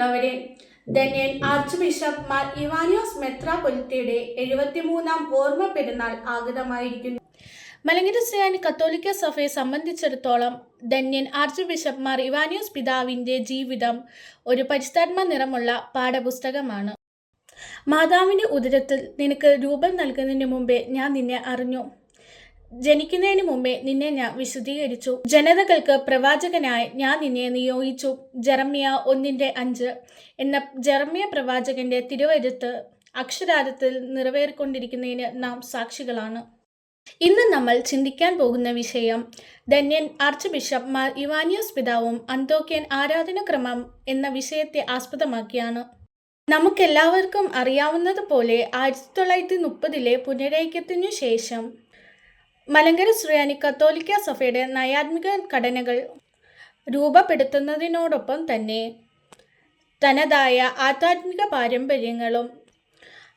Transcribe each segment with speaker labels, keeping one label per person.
Speaker 1: പ്രിയമുള്ളവരെ, ധന്യൻ arch bishop Mar Ivanios മെത്രാപ്പൊലീത്തയുടെ 73-ാം ഓർമ്മ പെരുന്നാൾ ആഗതമായിരിക്കുന്നു. മലങ്കര സുറിയാനി കത്തോലിക്ക സഭയെ സംബന്ധിച്ചിടത്തോളം ധന്യൻ ആർച്ച് ബിഷപ്പ് മാർ ഇവാനിയോസ് പിതാവിൻ്റെ ജീവിതം ഒരു പരിശുദ്ധാത്മ നിറമുള്ള പാഠപുസ്തകമാണ്. മാതാവിൻ്റെ ഉദരത്തിൽ നിനക്ക് രൂപം നൽകുന്നതിന് മുമ്പേ ഞാൻ നിന്നെ അറിഞ്ഞു. ജനിക്കുന്നതിന് മുമ്പേ നിന്നെ ഞാൻ വിശുദ്ധീകരിച്ചു. ജനതകൾക്ക് പ്രവാചകനായി ഞാൻ നിന്നെ നിയോഗിച്ചു. ജെറമ്യ 1:5 എന്ന ജെറമ്യ പ്രവാചകന്റെ തിരുവെഴുത്ത് അക്ഷരാർത്ഥത്തിൽ നിറവേറിക്കൊണ്ടിരിക്കുന്നതിന് നാം സാക്ഷികളാണ്. ഇന്ന് നമ്മൾ ചിന്തിക്കാൻ പോകുന്ന വിഷയം ധന്യൻ ആർച്ച് ബിഷപ്പ് മാർ ഇവാനിയോസ് പിതാവും അന്തോക്യൻ ആരാധനാക്രമം എന്ന വിഷയത്തെ ആസ്പദമാക്കിയാണ്. നമുക്കെല്ലാവർക്കും അറിയാവുന്നതുപോലെ 1930-ലെ പുനരൈക്യത്തിനു ശേഷം മലങ്കര സുറിയാനി കത്തോലിക്ക സഭയുടെ നയാത്മിക ഘടനകൾ രൂപപ്പെടുത്തുന്നതിനോടൊപ്പം തന്നെ തനതായ ആധ്യാത്മിക പാരമ്പര്യങ്ങളും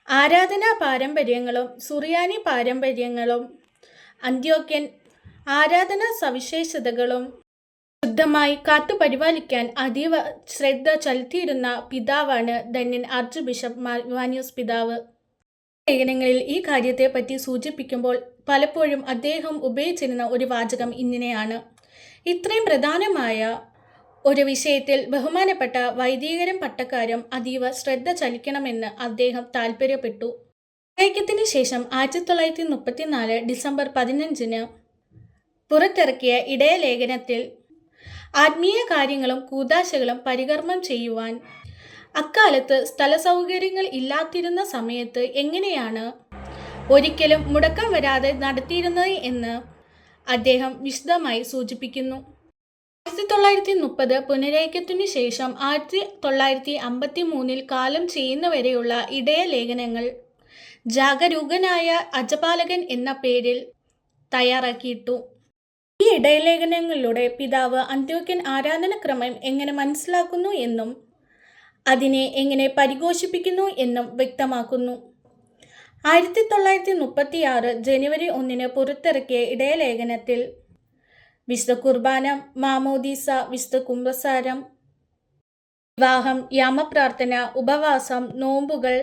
Speaker 1: ആരാധനാ പാരമ്പര്യങ്ങളും സുറിയാനി പാരമ്പര്യങ്ങളും അന്ത്യോക്യൻ ആരാധനാ സവിശേഷതകളും ശുദ്ധമായി കാത്തുപരിപാലിക്കാൻ അതീവ ശ്രദ്ധ ചെലുത്തിയിരുന്ന പിതാവാണ് ധന്യൻ ആർച്ച് ബിഷപ്പ് മാർ ഇവാനിയോസ് പിതാവ്. ലേഖനങ്ങളിൽ ഈ കാര്യത്തെപ്പറ്റി സൂചിപ്പിക്കുമ്പോൾ പലപ്പോഴും അദ്ദേഹം ഉപയോഗിച്ചിരുന്ന ഒരു വാചകം ഇങ്ങനെയാണ്: ഇത്രയും പ്രധാനമായ ഒരു വിഷയത്തിൽ ബഹുമാനപ്പെട്ട വൈദികരും പട്ടക്കാരും അതീവ ശ്രദ്ധ ചലിക്കണമെന്ന് അദ്ദേഹം താൽപ്പര്യപ്പെട്ടു. ഐക്യത്തിന് ശേഷം 1934 ഡിസംബർ 15 പുറത്തിറക്കിയ ഇടയലേഖനത്തിൽ ആത്മീയ കാര്യങ്ങളും കൂദാശകളും പരികർമ്മം ചെയ്യുവാൻ അക്കാലത്ത് സ്ഥലസൗകര്യങ്ങൾ ഇല്ലാതിരുന്ന സമയത്ത് എങ്ങനെയാണ് ഒരിക്കലും മുടക്കം വരാതെ നടത്തിയിരുന്നത് എന്ന് അദ്ദേഹം വിശദമായി സൂചിപ്പിക്കുന്നു. 1930 പുനരൈക്യത്തിനു ശേഷം 1953 കാലം ചെയ്യുന്നവരെയുള്ള ഇടയലേഖനങ്ങൾ ജാഗരൂകനായ അജപാലകൻ എന്ന പേരിൽ തയ്യാറാക്കിയിട്ടു. ഈ ഇടയലേഖനങ്ങളിലൂടെ പിതാവ് അന്ത്യോക്യൻ ആരാധനാക്രമം എങ്ങനെ മനസ്സിലാക്കുന്നു എന്നും അതിനെ എങ്ങനെ പരിപോഷിപ്പിക്കുന്നു എന്നും വ്യക്തമാക്കുന്നു. 1936 ജനുവരി 1 പുറത്തിറക്കിയ ഇടയലേഖനത്തിൽ വിശുദ്ധ കുർബാന, മാമോദീസ, വിശുദ്ധ കുംഭസാരം, വിവാഹം, യാമപ്രാർത്ഥന, ഉപവാസം, നോമ്പുകൾ,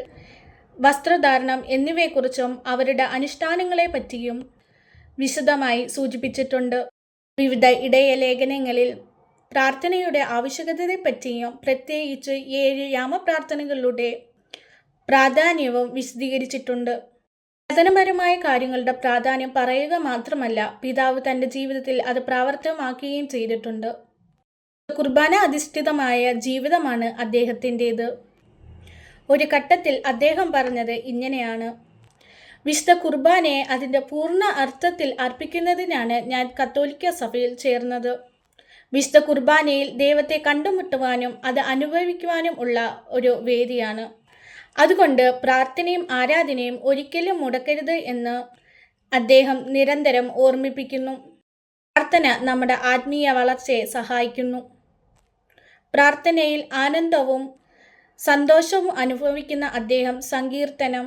Speaker 1: വസ്ത്രധാരണം എന്നിവയെക്കുറിച്ചും അവരുടെ അനുഷ്ഠാനങ്ങളെപ്പറ്റിയും വിശദമായി സൂചിപ്പിച്ചിട്ടുണ്ട്. വിവിധ ഇടയലേഖനങ്ങളിൽ പ്രാർത്ഥനയുടെ ആവശ്യകതയെപ്പറ്റിയും പ്രത്യേകിച്ച് 7 യാമപ്രാർത്ഥനകളുടെ പ്രാധാന്യവും വിശദീകരിച്ചിട്ടുണ്ട്. വചനപരമായ കാര്യങ്ങളുടെ പ്രാധാന്യം പറയുക മാത്രമല്ല, പിതാവ് തൻ്റെ ജീവിതത്തിൽ അത് പ്രാവർത്തികമാക്കുകയും ചെയ്തിട്ടുണ്ട്. കുർബാന അധിഷ്ഠിതമായ ജീവിതമാണ് അദ്ദേഹത്തിൻ്റേത്. ഒരു ഘട്ടത്തിൽ അദ്ദേഹം പറഞ്ഞത് ഇങ്ങനെയാണ്: വിശുദ്ധ കുർബാനയെ അതിൻ്റെ പൂർണ്ണ അർത്ഥത്തിൽ അർപ്പിക്കുന്നതിനാണ് ഞാൻ കത്തോലിക്ക സഭയിൽ ചേർന്നത്. വിശുദ്ധ കുർബാനയിൽ ദൈവത്തെ കണ്ടുമുട്ടുവാനും അത് അനുഭവിക്കുവാനും ഉള്ള ഒരു വേദിയാണ്. അതുകൊണ്ട് പ്രാർത്ഥനയും ആരാധനയും ഒരിക്കലും മുടക്കരുത് എന്ന് അദ്ദേഹം നിരന്തരം ഓർമ്മിപ്പിക്കുന്നു. പ്രാർത്ഥന നമ്മുടെ ആത്മീയ വളർച്ചയെ സഹായിക്കുന്നു. പ്രാർത്ഥനയിൽ ആനന്ദവും സന്തോഷവും അനുഭവിക്കുന്ന അദ്ദേഹം സങ്കീർത്തനം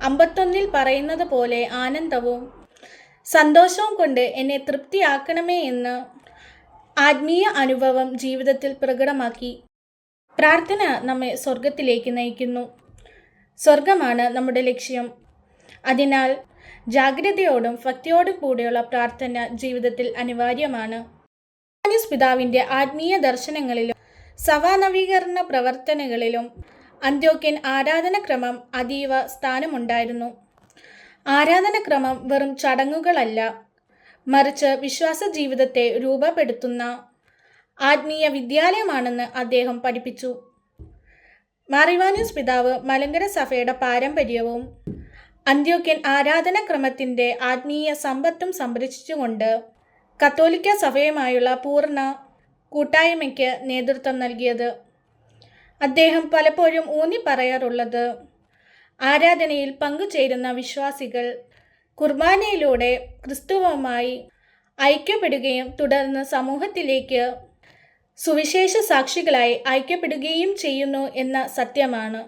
Speaker 1: 51 പറയുന്നത് പോലെ ആനന്ദവും സന്തോഷവും കൊണ്ട് എന്നെ തൃപ്തിയാക്കണമേ എന്ന് ആത്മീയ അനുഭവം ജീവിതത്തിൽ പ്രകടമാക്കി. പ്രാർത്ഥന നമ്മെ സ്വർഗത്തിലേക്ക് നയിക്കുന്നു. സ്വർഗമാണ് നമ്മുടെ ലക്ഷ്യം. അതിനാൽ ജാഗ്രതയോടും ഭക്തിയോടും കൂടെയുള്ള പ്രാർത്ഥന ജീവിതത്തിൽ അനിവാര്യമാണ്. ഇവാനിയോസ് പിതാവിൻ്റെ ആത്മീയ ദർശനങ്ങളിലും സഭാനവീകരണ പ്രവർത്തനങ്ങളിലും അന്ത്യോക്യൻ ആരാധനാക്രമം അതീവ സ്ഥാനമുണ്ടായിരുന്നു. ആരാധനാക്രമം വെറും ചടങ്ങുകളല്ല, മറിച്ച് വിശ്വാസ ജീവിതത്തെ രൂപപ്പെടുത്തുന്ന ആത്മീയ വിദ്യാലയമാണെന്ന് അദ്ദേഹം പഠിപ്പിച്ചു. മാർ ഇവാനിയോസ് പിതാവ് മലങ്കര സഭയുടെ പാരമ്പര്യവും അന്ത്യോക്യൻ ആരാധനാക്രമത്തിൻ്റെ ആത്മീയ സമ്പത്തും സംരക്ഷിച്ചുകൊണ്ട് കത്തോലിക്ക സഭയുമായുള്ള പൂർണ്ണ കൂട്ടായ്മയ്ക്ക് നേതൃത്വം നൽകിയത്. അദ്ദേഹം പലപ്പോഴും ഊന്നി പറയാറുള്ളത് ആരാധനയിൽ പങ്കുചേരുന്ന വിശ്വാസികൾ കുർബാനയിലൂടെ ക്രിസ്തുവുമായി ഐക്യപ്പെടുകയും തുടർന്ന് സമൂഹത്തിലേക്ക് സുവിശേഷ സാക്ഷികളായി ഐക്യപ്പെടുകയും ചെയ്യുന്നു എന്ന സത്യമാണ്.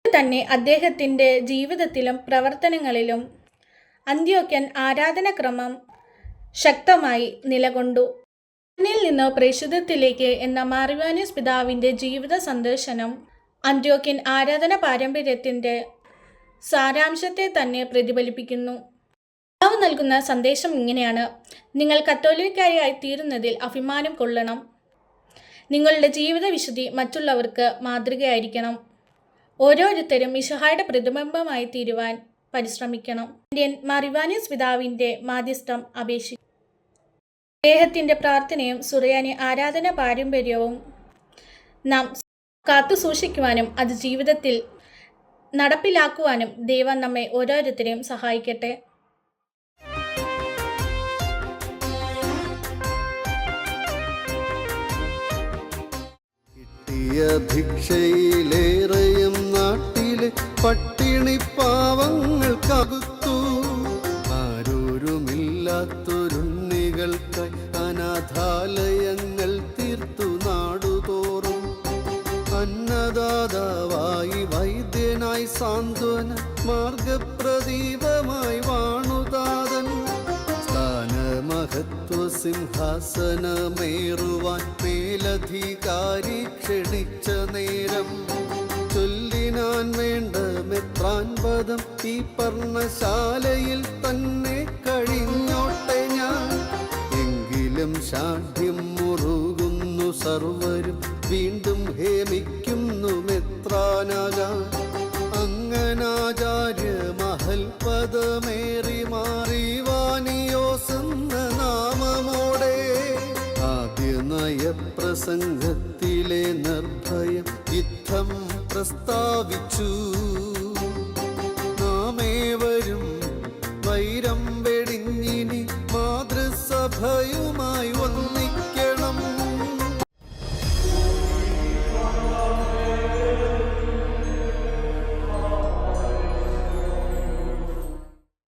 Speaker 1: തന്നെ അദ്ദേഹത്തിൻ്റെ ജീവിതത്തിലും പ്രവർത്തനങ്ങളിലും അന്ത്യോക്യൻ ആരാധനാക്രമം ശക്തമായി നിലകൊണ്ടു. ിൽ നിന്ന് പ്രേഷിതത്തിലേക്ക് എന്ന മാറിവാനിയസ് പിതാവിൻ്റെ ജീവിത സന്ദർശനം അന്ത്യോക്യൻ ആരാധന പാരമ്പര്യത്തിൻ്റെ സാരാംശത്തെ തന്നെ പ്രതിഫലിപ്പിക്കുന്നു. പിതാവ് നൽകുന്ന സന്ദേശം ഇങ്ങനെയാണ്: നിങ്ങൾ കത്തോലിക്കരായി തീരുന്നതിൽ അഭിമാനം കൊള്ളണം. നിങ്ങളുടെ ജീവിത വിശുദ്ധി മറ്റുള്ളവർക്ക് മാതൃകയായിരിക്കണം. ഓരോരുത്തരും മിശിഹായുടെ പ്രതിബിംബമായി തീരുവാൻ പരിശ്രമിക്കണം. ഇന്ത്യൻ മാറിവാനിയസ് പിതാവിൻ്റെ മാധ്യസ്ഥം അപേക്ഷിക്കും. അദ്ദേഹത്തിൻ്റെ പ്രാർത്ഥനയും സുറിയാനി ആരാധന പാരമ്പര്യവും നാം കാത്തു സൂക്ഷിക്കുവാനും അത് ജീവിതത്തിൽ നടപ്പിലാക്കുവാനും ദൈവം നമ്മെ ഓരോരുത്തരെയും സഹായിക്കട്ടെ.
Speaker 2: ഭിക്ഷയിലേറെയും നാട്ടിലെ പട്ടിണി പാവങ്ങൾക്കകുത്തു ആരോരുമില്ലാത്തൊരുണ്ണികൾക്കായി അനാഥാലയങ്ങൾ തീർത്തു നാടുതോറും. അന്നദാതാവായി വൈദ്യനായി സാന്ത്വന മാർഗപ്രദീപമായി വാണുതാതൻ. സ്ഥാനമഹത്വ സിംഹാസനമേറുവാൻ മേലധികാരി ക്ഷണിച്ച നേരം ചൊല്ലിനാൻ വേണ്ട മെത്രാൻ പദം ഈ പർണശാലയിൽ തന്നെ കഴിഞ്ഞോട്ടെ ഞാൻ. എങ്കിലും ശാഠ്യം മുറുകുന്നു സർവരും, വീണ്ടും ഹേമിക്കുന്നു മെത്രാനാകാൻ. അങ്ങനാചാര്യ മഹൽ പദമേറി മാറിവാനിയോസ് എന്ന നാമമോടെ ആദ്യ നയപ്രസംഗത്തിലെ നിർഭയം യുദ്ധം പ്രസ്താവിച്ചു. നാമേവരും വൈരം വെടിഞ്ഞിനി മാതൃസഭയും